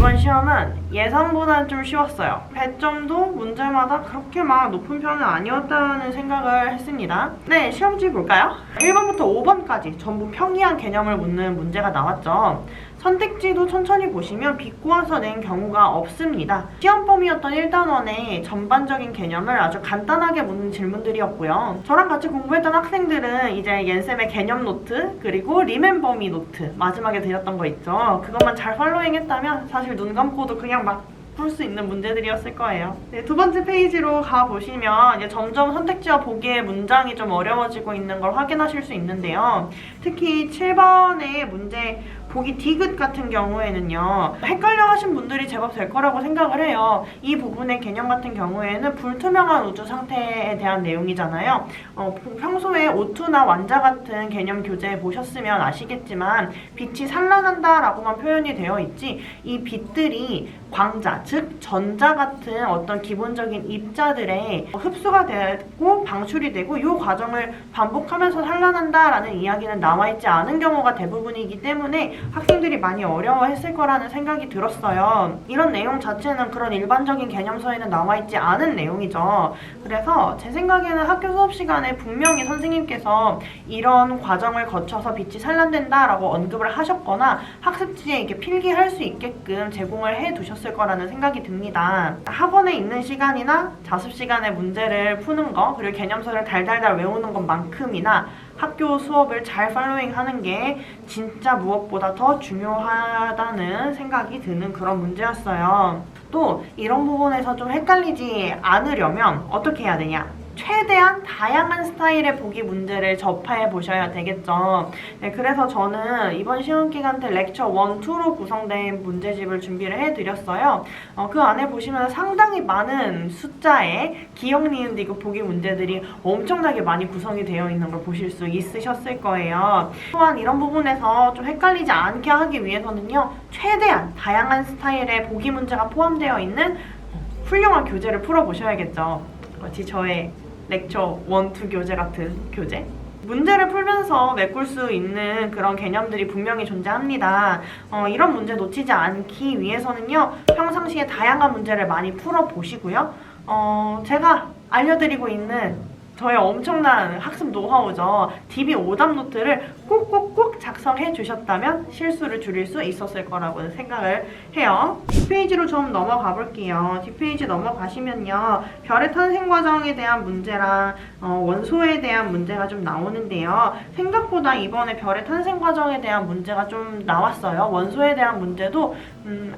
이번 시험은 예상보다는 좀 쉬웠어요. 배점도 문제마다 그렇게 막 높은 편은 아니었다는 생각을 했습니다. 네, 시험지 볼까요? 1번부터 5번까지 전부 평이한 개념을 묻는 문제가 나왔죠. 선택지도 천천히 보시면 비꼬아서 낸 경우가 없습니다. 시험 범위였던 1단원의 전반적인 개념을 아주 간단하게 묻는 질문들이었고요. 저랑 같이 공부했던 학생들은 이제 옌쌤의 개념 노트 그리고 리멤버미 노트 마지막에 드렸던 거 있죠. 그것만 잘 팔로잉 했다면 사실 눈 감고도 그냥 막 풀 수 있는 문제들이었을 거예요. 네, 두 번째 페이지로 가보시면 이제 점점 선택지와 보기의 문장이 좀 어려워지고 있는 걸 확인하실 수 있는데요. 특히 7번의 문제 보기 디귿 같은 경우에는요, 헷갈려 하신 분들이 제법 될 거라고 생각을 해요. 이 부분의 개념 같은 경우에는 불투명한 우주 상태에 대한 내용이잖아요. 평소에 O2나 완자 같은 개념 교재 보셨으면 아시겠지만 빛이 산란한다 라고만 표현이 되어 있지, 이 빛들이 광자, 즉 전자 같은 어떤 기본적인 입자들의 흡수가 되고 방출이 되고 이 과정을 반복하면서 산란한다 라는 이야기는 나와 있지 않은 경우가 대부분이기 때문에 학생들이 많이 어려워했을 거라는 생각이 들었어요. 이런 내용 자체는 그런 일반적인 개념서에는 나와 있지 않은 내용이죠. 그래서 제 생각에는 학교 수업 시간에 분명히 선생님께서 이런 과정을 거쳐서 빛이 산란된다라고 언급을 하셨거나 학습지에 이렇게 필기할 수 있게끔 제공을 해 두셨을 거라는 생각이 듭니다. 학원에 있는 시간이나 자습 시간에 문제를 푸는 거, 그리고 개념서를 달달달 외우는 것만큼이나 학교 수업을 잘 팔로잉하는 게 진짜 무엇보다 더 중요하다는 생각이 드는 그런 문제였어요. 또 이런 부분에서 좀 헷갈리지 않으려면 어떻게 해야 되냐? 최대한 다양한 스타일의 보기 문제를 접해 보셔야 되겠죠. 네, 그래서 저는 이번 시험 기간 때 렉처 1, 2로 구성된 문제집을 준비를 해드렸어요. 그 안에 보시면 상당히 많은 숫자의 기억, 니은, 디귿 보기 문제들이 엄청나게 많이 구성이 되어 있는 걸 보실 수 있으셨을 거예요. 또한 이런 부분에서 좀 헷갈리지 않게 하기 위해서는요, 최대한 다양한 스타일의 보기 문제가 포함되어 있는 훌륭한 교재를 풀어보셔야겠죠. 마치 저의 렉처 1, 2 교재 같은 교재? 문제를 풀면서 메꿀 수 있는 그런 개념들이 분명히 존재합니다. 이런 문제 놓치지 않기 위해서는요, 평상시에 다양한 문제를 많이 풀어보시고요. 제가 알려드리고 있는 저의 엄청난 학습 노하우죠. DB 오답 노트를 꼭꼭꼭 작성해 주셨다면 실수를 줄일 수 있었을 거라고 생각을 해요. 뒷페이지로 좀 넘어가 볼게요. 뒷페이지 넘어가시면요, 별의 탄생 과정에 대한 문제랑 원소에 대한 문제가 좀 나오는데요. 생각보다 이번에 별의 탄생 과정에 대한 문제가 좀 나왔어요. 원소에 대한 문제도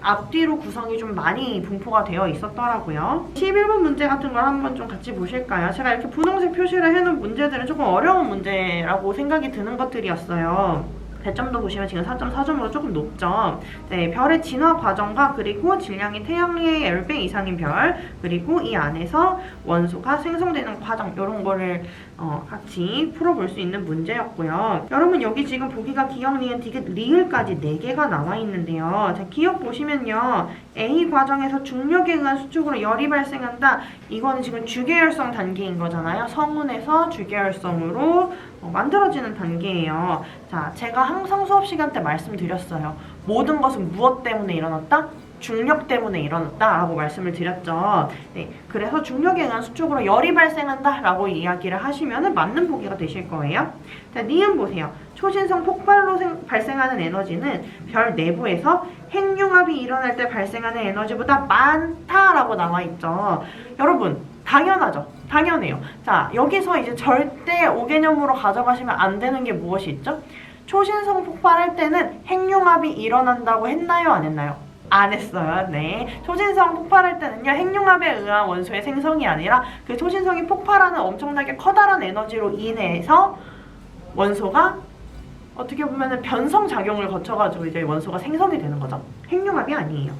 앞뒤로 구성이 좀 많이 분포가 되어 있었더라고요. 11번 문제 같은 걸 한번 좀 같이 보실까요? 제가 이렇게 분홍색 표시를 해놓은 문제들은 조금 어려운 문제라고 생각이 드는 것들이었어요. 배점도 보시면 지금 4.4점으로 조금 높죠. 네, 별의 진화 과정과 그리고 질량이 태양의 10배 이상인 별, 그리고 이 안에서 원소가 생성되는 과정, 이런 거를 같이 풀어볼 수 있는 문제였고요. 여러분, 여기 지금 보기가 기억, 니은, 디귿, 리을까지 4개가 나와 있는데요. 자, 기억 보시면요, A 과정에서 중력에 의한 수축으로 열이 발생한다. 이거는 지금 주계열성 단계인 거잖아요. 성운에서 주계열성으로 만들어지는 단계예요. 자, 제가 항상 수업 시간 때 말씀드렸어요. 모든 것은 무엇 때문에 일어났다? 중력 때문에 일어났다 라고 말씀을 드렸죠. 네, 그래서 중력에 의한 수축으로 열이 발생한다 라고 이야기를 하시면 맞는 보기가 되실 거예요. 자, 니은 보세요. 초신성 폭발로 발생하는 에너지는 별 내부에서 핵융합이 일어날 때 발생하는 에너지보다 많다라고 나와 있죠. 여러분, 당연하죠. 당연해요. 자, 여기서 이제 절대 5개념으로 가져가시면 안 되는 게 무엇이 있죠? 초신성 폭발할 때는 핵융합이 일어난다고 했나요? 안 했나요? 안 했어요. 네. 초신성 폭발할 때는요, 핵융합에 의한 원소의 생성이 아니라 그 초신성이 폭발하는 엄청나게 커다란 에너지로 인해서 원소가 어떻게 보면은 변성작용을 거쳐가지고 이제 원소가 생성이 되는 거죠. 핵융합이 아니에요.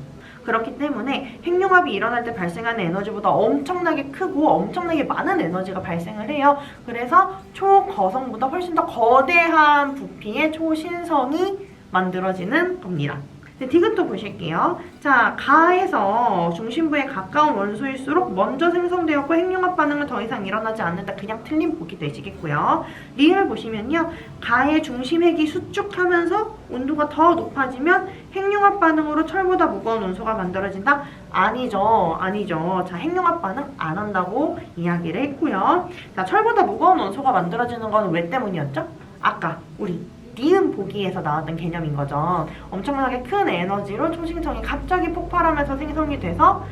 그렇기 때문에 핵융합이 일어날 때 발생하는 에너지보다 엄청나게 크고 엄청나게 많은 에너지가 발생을 해요. 그래서 초거성보다 훨씬 더 거대한 부피의 초신성이 만들어지는 겁니다. 디귿도 보실게요. 자, 가에서 중심부에 가까운 원소일수록 먼저 생성되었고 핵융합 반응은 더 이상 일어나지 않는다. 그냥 틀린 보기 되시겠고요. 리을 보시면요. 가의 중심핵이 수축하면서 온도가 더 높아지면 핵융합 반응으로 철보다 무거운 원소가 만들어진다. 아니죠. 아니죠. 자, 핵융합 반응 안 한다고 이야기를 했고요. 자, 철보다 무거운 원소가 만들어지는 건 왜 때문이었죠? 아까 우리 니은 보기에서 나왔던 개념인 거죠. 엄청나게 큰 에너지로 초신성이 갑자기 폭발하면서 생성이 돼서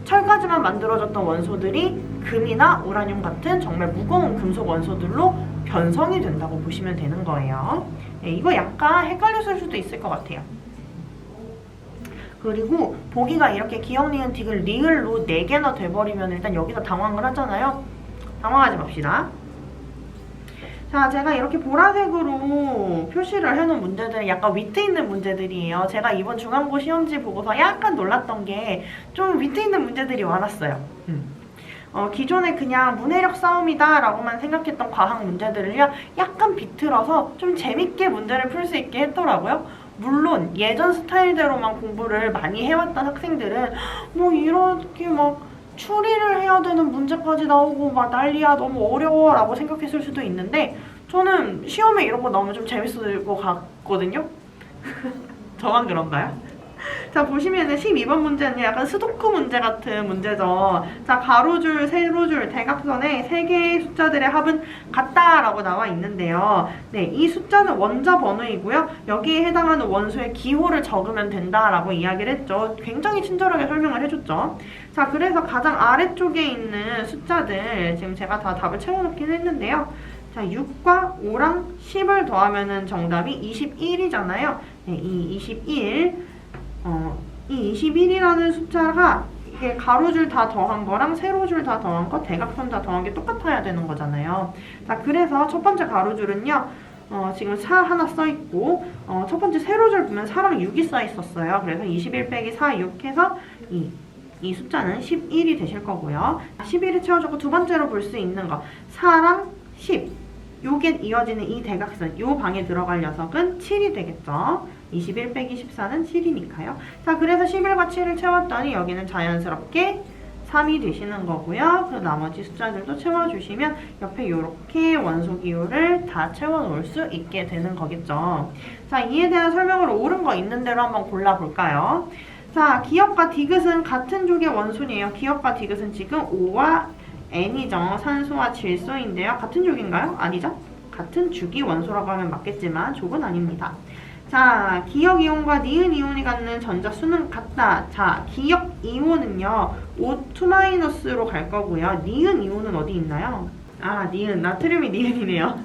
철까지만 만들어졌던 원소들이 금이나 우라늄 같은 정말 무거운 금속 원소들로 변성이 된다고 보시면 되는 거예요. 네, 이거 약간 헷갈렸을 수도 있을 것 같아요. 그리고 보기가 이렇게 기억, 니은, 디귿, 리을로 4개나 돼버리면 일단 여기서 당황을 하잖아요. 당황하지 맙시다. 자, 제가 이렇게 보라색으로 표시를 해놓은 문제들은 약간 위트 있는 문제들이에요. 제가 이번 중간고 시험지 보고서 약간 놀랐던 게 좀 위트 있는 문제들이 많았어요. 기존에 그냥 문해력 싸움이다 라고만 생각했던 과학 문제들을요, 약간 비틀어서 좀 재밌게 문제를 풀 수 있게 했더라고요. 물론 예전 스타일대로만 공부를 많이 해왔던 학생들은 뭐 이렇게 막 추리를 해야 되는 문제까지 나오고 막 난리야 너무 어려워 라고 생각했을 수도 있는데 저는 시험에 이런 거 나오면 좀 재밌을 것 같거든요. 저만 그런가요? 자, 보시면은 12번 문제는 약간 스도크 문제 같은 문제죠. 자, 가로줄, 세로줄, 대각선에 3개의 숫자들의 합은 같다라고 나와 있는데요. 네, 이 숫자는 원자 번호이고요. 여기에 해당하는 원소의 기호를 적으면 된다라고 이야기를 했죠. 굉장히 친절하게 설명을 해줬죠. 자, 그래서 가장 아래쪽에 있는 숫자들 지금 제가 다 답을 채워놓긴 했는데요. 자, 6과 5랑 10을 더하면은 정답이 21이잖아요. 네, 이 21. 이 21이라는 숫자가 이게 가로줄 다 더한 거랑 세로줄 다 더한 거, 대각선 다 더한 게 똑같아야 되는 거잖아요. 자, 그래서 첫 번째 가로줄은요, 지금 4 하나 써있고, 첫 번째 세로줄 보면 4랑 6이 써있었어요. 그래서 21 빼기 4, 6 해서 이 숫자는 11이 되실 거고요. 11을 채워주고 두 번째로 볼 수 있는 거, 4랑 10. 요게 이어지는 이 대각선, 요 방에 들어갈 녀석은 7이 되겠죠. 21 빼기 14는 7이니까요. 자, 그래서 11과 7을 채웠더니 여기는 자연스럽게 3이 되시는 거고요. 그 나머지 숫자들도 채워주시면 옆에 이렇게 원소 기호를 다 채워놓을 수 있게 되는 거겠죠. 자, 이에 대한 설명을 옳은 거 있는 대로 한번 골라볼까요? 자, 기역과 디귿은 같은 족의 원소이에요. 기역과 디귿은 지금 O와 N이죠. 산소와 질소인데요. 같은 족인가요? 아니죠? 같은 주기 원소라고 하면 맞겠지만 족은 아닙니다. 자, 기역 이온과 니은 이온이 갖는 전자수는 같다. 자, 기역 이온은요, O2-로 갈 거고요. 니은 이온은 어디 있나요? 아, 니은, 나트륨이 니은이네요.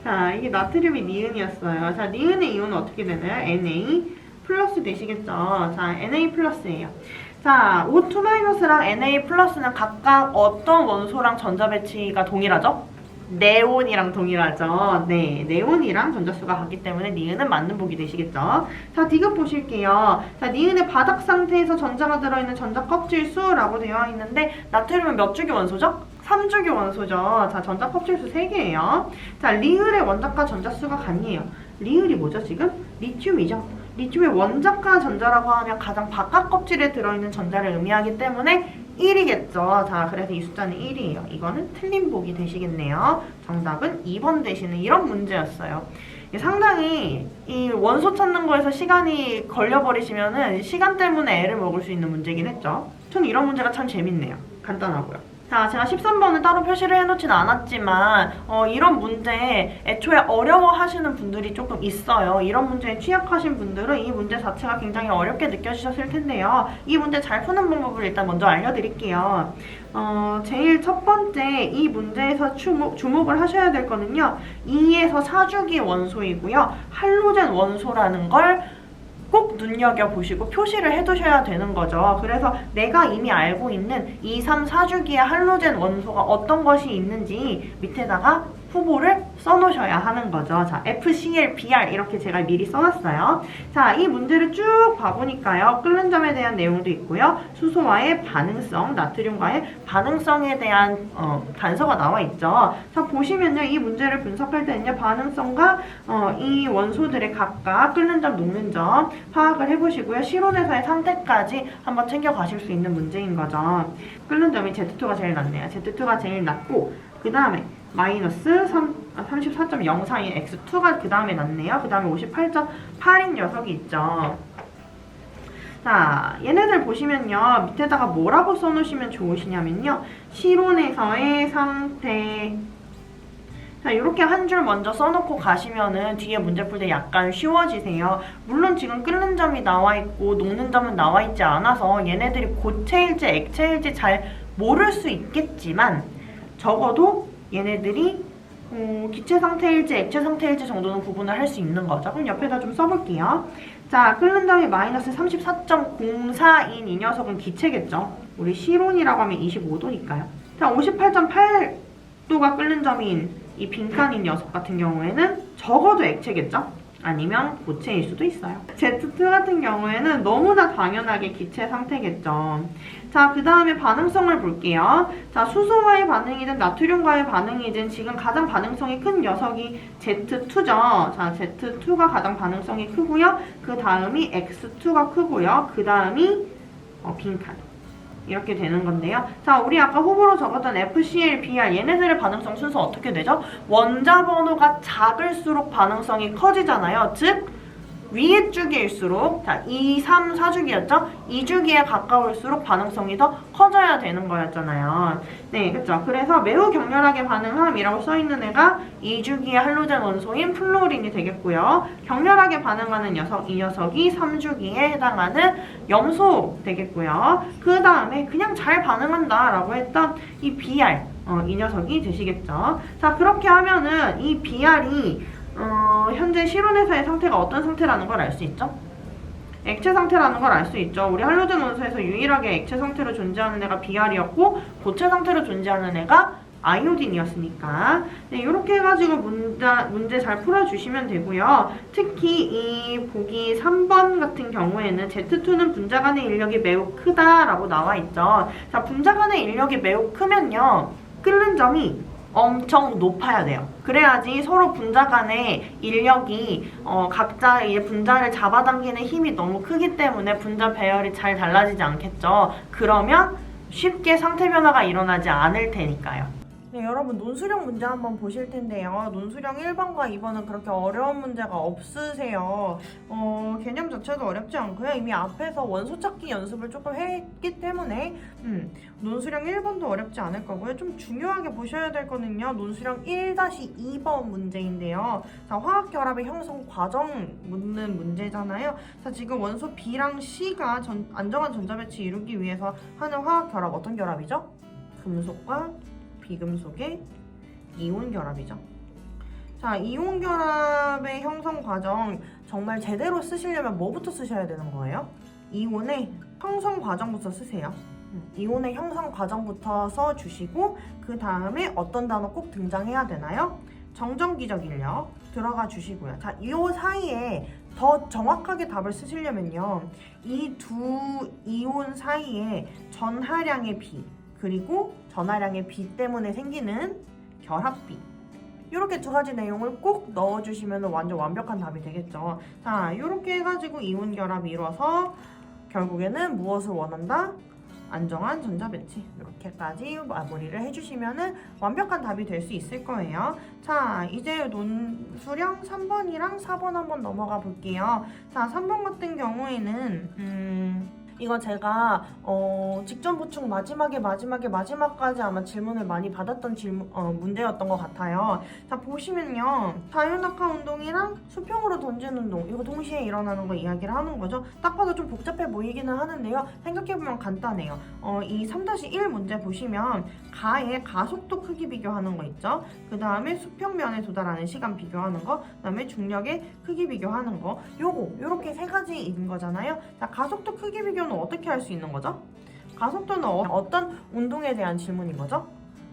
자, 이게 나트륨이 니은이었어요. 자, 니은의 이온은 어떻게 되나요? Na 플러스 되시겠죠? 자, Na 플러스예요. 자, O2-랑 Na 플러스는 각각 어떤 원소랑 전자 배치가 동일하죠? 네온이랑 동일하죠. 네, 네온이랑 전자수가 같기 때문에 니은은 맞는 보기 되시겠죠. 자, 디귿 보실게요. 자, 니은의 바닥 상태에서 전자가 들어있는 전자 껍질 수라고 되어 있는데 나트륨은 몇 주기 원소죠? 3주기 원소죠. 자, 전자 껍질 수 3개예요. 자, 리을의 원자과 전자수가 같네요. 리을이 뭐죠, 지금? 리튬이죠. 리튬의 원자과 전자라고 하면 가장 바깥 껍질에 들어있는 전자를 의미하기 때문에 1이겠죠. 자, 그래서 이 숫자는 1이에요. 이거는 틀린 보기 되시겠네요. 정답은 2번 되시는 이런 문제였어요. 상당히 이 원소 찾는 거에서 시간이 걸려버리시면은 시간 때문에 애를 먹을 수 있는 문제긴 했죠. 저는 이런 문제가 참 재밌네요. 간단하고요. 자, 제가 13번은 따로 표시를 해놓진 않았지만 이런 문제 애초에 어려워하시는 분들이 조금 있어요. 이런 문제에 취약하신 분들은 이 문제 자체가 굉장히 어렵게 느껴지셨을 텐데요. 이 문제 잘 푸는 방법을 일단 먼저 알려드릴게요. 제일 첫 번째 이 문제에서 주목을 하셔야 될 거는요. 2에서 4주기 원소이고요. 할로젠 원소라는 걸 꼭 눈여겨보시고 표시를 해두셔야 되는 거죠. 그래서 내가 이미 알고 있는 2, 3, 4주기의 할로젠 원소가 어떤 것이 있는지 밑에다가 후보를 써놓으셔야 하는 거죠. 자, FCL, BR 이렇게 제가 미리 써놨어요. 자, 이 문제를 쭉 봐보니까요. 끓는 점에 대한 내용도 있고요. 수소와의 반응성, 나트륨과의 반응성에 대한 단서가 나와 있죠. 자, 보시면요. 이 문제를 분석할 때는요. 반응성과 이 원소들의 각각 끓는 점, 녹는 점 파악을 해보시고요. 실온에서의 상태까지 한번 챙겨가실 수 있는 문제인 거죠. 끓는 점이 Z2가 제일 낮네요. Z2가 제일 낮고 그 다음에 마이너스 34.04인 X2가 그 다음에 낮네요. 그 다음에 58.8인 녀석이 있죠. 자, 얘네들 보시면요. 밑에다가 뭐라고 써놓으시면 좋으시냐면요. 실온에서의 상태. 자, 이렇게 한 줄 먼저 써놓고 가시면은 뒤에 문제 풀 때 약간 쉬워지세요. 물론 지금 끓는 점이 나와 있고 녹는 점은 나와 있지 않아서 얘네들이 고체일지 액체일지 잘 모를 수 있겠지만 적어도 얘네들이 기체 상태일지 액체 상태일지 정도는 구분을 할 수 있는 거죠. 그럼 옆에다 좀 써볼게요. 자, 끓는 점이 마이너스 34.04인 이 녀석은 기체겠죠. 우리 실온이라고 하면 25도니까요. 자, 58.8도가 끓는 점인 이 빈칸인 녀석 같은 경우에는 적어도 액체겠죠? 아니면 고체일 수도 있어요. Z2 같은 경우에는 너무나 당연하게 기체 상태겠죠. 자, 그 다음에 반응성을 볼게요. 자, 수소와의 반응이든 나트륨과의 반응이든 지금 가장 반응성이 큰 녀석이 Z2죠. 자, Z2가 가장 반응성이 크고요. 그 다음이 X2가 크고요. 그 다음이 빈칸. 이렇게 되는 건데요. 자, 우리 아까 후보로 적었던 FCL, BR 얘네들의 반응성 순서 어떻게 되죠? 원자 번호가 작을수록 반응성이 커지잖아요. 즉 위에 주기일수록 자 2, 3, 4주기였죠? 2주기에 가까울수록 반응성이 더 커져야 되는 거였잖아요. 네, 그렇죠. 그래서 매우 격렬하게 반응함이라고 써있는 애가 2주기의 할로젠 원소인 플로린이 되겠고요. 격렬하게 반응하는 이 녀석이 3주기에 해당하는 염소 되겠고요. 그 다음에 그냥 잘 반응한다 라고 했던 이 BR 이 녀석이 되시겠죠. 자, 그렇게 하면은 이 BR이 현재 실온에서의 상태가 어떤 상태라는 걸 알 수 있죠? 액체 상태라는 걸 알 수 있죠. 우리 할로젠 원소에서 유일하게 액체 상태로 존재하는 애가 BR이었고 고체 상태로 존재하는 애가 아이오딘이었으니까 네, 이렇게 해가지고 문제 잘 풀어주시면 되고요. 특히 이 보기 3번 같은 경우에는 Z2는 분자 간의 인력이 매우 크다라고 나와 있죠. 자, 분자 간의 인력이 매우 크면요. 끓는 점이 엄청 높아야 돼요. 그래야지 서로 분자 간의 인력이 각자의 분자를 잡아당기는 힘이 너무 크기 때문에 분자 배열이 잘 달라지지 않겠죠. 그러면 쉽게 상태 변화가 일어나지 않을 테니까요. 네, 여러분 논술형 문제 한번 보실 텐데요. 논술형 1번과 2번은 그렇게 어려운 문제가 없으세요. 개념 자체도 어렵지 않고요. 이미 앞에서 원소 찾기 연습을 조금 했기 때문에 논술형 1번도 어렵지 않을 거고요. 좀 중요하게 보셔야 될 거는요. 논술형 1-2번 문제인데요. 자, 화학 결합의 형성 과정 묻는 문제잖아요. 자, 지금 원소 B랑 C가 안정한 전자 배치 이루기 위해서 하는 화학 결합 어떤 결합이죠? 금속과 비금속의 이온 결합이죠. 자, 이온 결합의 형성 과정 정말 제대로 쓰시려면 뭐부터 쓰셔야 되는 거예요? 이온의 형성 과정부터 쓰세요. 이온의 형성 과정부터 써주시고 그 다음에 어떤 단어 꼭 등장해야 되나요? 정전기적 인력 들어가 주시고요. 자, 이 사이에 더 정확하게 답을 쓰시려면요. 이 두 이온 사이에 전하량의 비 그리고 전하량의 비 때문에 생기는 결합비 이렇게 두 가지 내용을 꼭 넣어주시면 완전 완벽한 답이 되겠죠. 자, 이렇게 해가지고 이온 결합이 이루어서 결국에는 무엇을 원한다? 안정한 전자 배치 이렇게까지 마무리를 해주시면 완벽한 답이 될 수 있을 거예요. 자, 이제 논술형 3번이랑 4번 한번 넘어가 볼게요. 자, 3번 같은 경우에는 이거 제가 직전 보충 마지막까지 아마 질문을 많이 받았던 문제였던 것 같아요. 자, 보시면요. 자유낙하 운동이랑 수평으로 던지는 운동 이거 동시에 일어나는 거 이야기를 하는 거죠. 딱 봐도 좀 복잡해 보이기는 하는데요. 생각해보면 간단해요. 이 3-1 문제 보시면 가의 가속도 크기 비교하는 거 있죠. 그 다음에 수평면에 도달하는 시간 비교하는 거, 그 다음에 중력의 크기 비교하는 거 요렇게 세 가지인 거잖아요. 자, 가속도 크기 비교는 어떻게 할 수 있는 거죠? 가속도는 어떤 운동에 대한 질문인 거죠?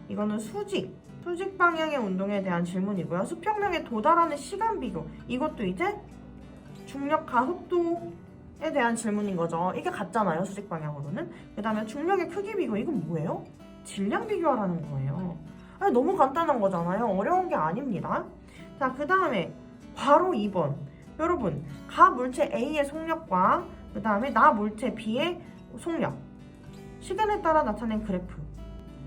이거는 수직, 수직 방향의 운동에 대한 질문이고요. 수평량에 도달하는 시간 비교. 이것도 이제 중력 가속도에 대한 질문인 거죠. 이게 같잖아요, 수직 방향으로는. 그 다음에 중력의 크기 비교. 이건 뭐예요? 질량 비교하라는 거예요. 아니, 너무 간단한 거잖아요. 어려운 게 아닙니다. 자, 그 다음에 바로 2번. 여러분, 가 물체 A의 속력과 그 다음에 나 물체 B의 속력. 시간에 따라 나타낸 그래프.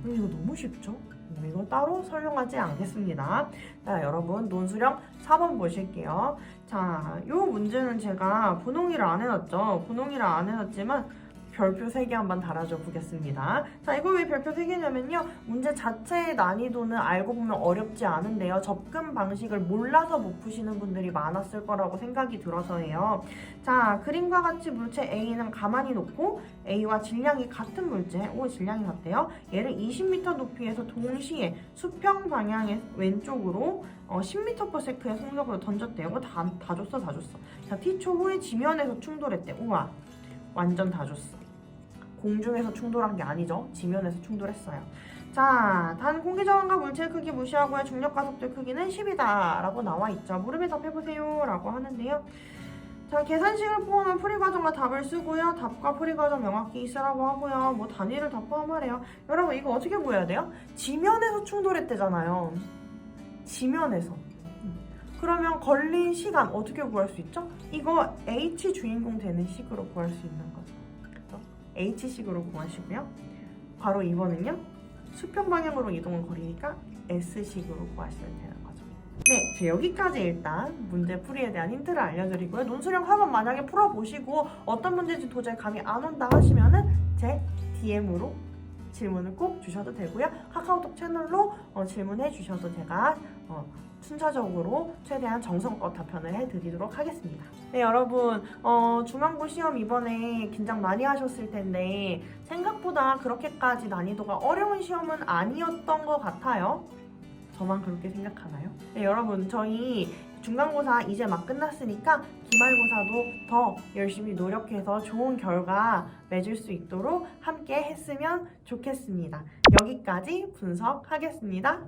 이거 너무 쉽죠? 이거 따로 설명하지 않겠습니다. 자, 여러분 논술형 4번 보실게요. 자, 이 문제는 제가 분홍이를 안 해놨죠. 분홍이를 안 해놨지만 별표 3개 한번 달아줘 보겠습니다. 자, 이거 왜 별표 3개냐면요. 문제 자체의 난이도는 알고 보면 어렵지 않은데요. 접근 방식을 몰라서 못 푸시는 분들이 많았을 거라고 생각이 들어서예요. 자, 그림과 같이 물체 A는 가만히 놓고 A와 질량이 같은 물체, 질량이 같대요. 얘를 20m 높이에서 동시에 수평 방향의 왼쪽으로 10m/s의 속력으로 던졌대요. 이거 다 줬어. 자, t초 후에 지면에서 충돌했대. 우와, 완전 다 줬어. 공중에서 충돌한 게 아니죠. 지면에서 충돌했어요. 자, 단 공기 저항과 물체의 크기 무시하고요. 중력 가속도의 크기는 10이다 라고 나와 있죠. 물음에 답해보세요 라고 하는데요. 자, 계산식을 포함한 풀이 과정과 답을 쓰고요. 답과 풀이 과정 명확히 쓰라고 하고요. 뭐 단위를 다 포함하래요. 여러분, 이거 어떻게 보여야 돼요? 지면에서 충돌했대잖아요. 지면에서. 그러면 걸린 시간 어떻게 구할 수 있죠? 이거 H 주인공 되는 식으로 구할 수 있는 거죠. 그렇죠? H식으로 구하시고요. 바로 2번은요. 수평 방향으로 이동한 거리니까 S식으로 구하시면 되는 거죠. 네, 여기까지 일단 문제 풀이에 대한 힌트를 알려드리고요. 논술형 4번 만약에 풀어보시고 어떤 문제인지 도저히 감이 안 온다 하시면은 제 DM으로 질문을 꼭 주셔도 되고요. 카카오톡 채널로 질문해 주셔도 제가 순차적으로 최대한 정성껏 답변을 해드리도록 하겠습니다. 네, 여러분, 중간고 시험 이번에 긴장 많이 하셨을 텐데 생각보다 그렇게까지 난이도가 어려운 시험은 아니었던 것 같아요. 저만 그렇게 생각하나요? 네, 여러분, 저희 중간고사 이제 막 끝났으니까 기말고사도 더 열심히 노력해서 좋은 결과 맺을 수 있도록 함께 했으면 좋겠습니다. 여기까지 분석하겠습니다.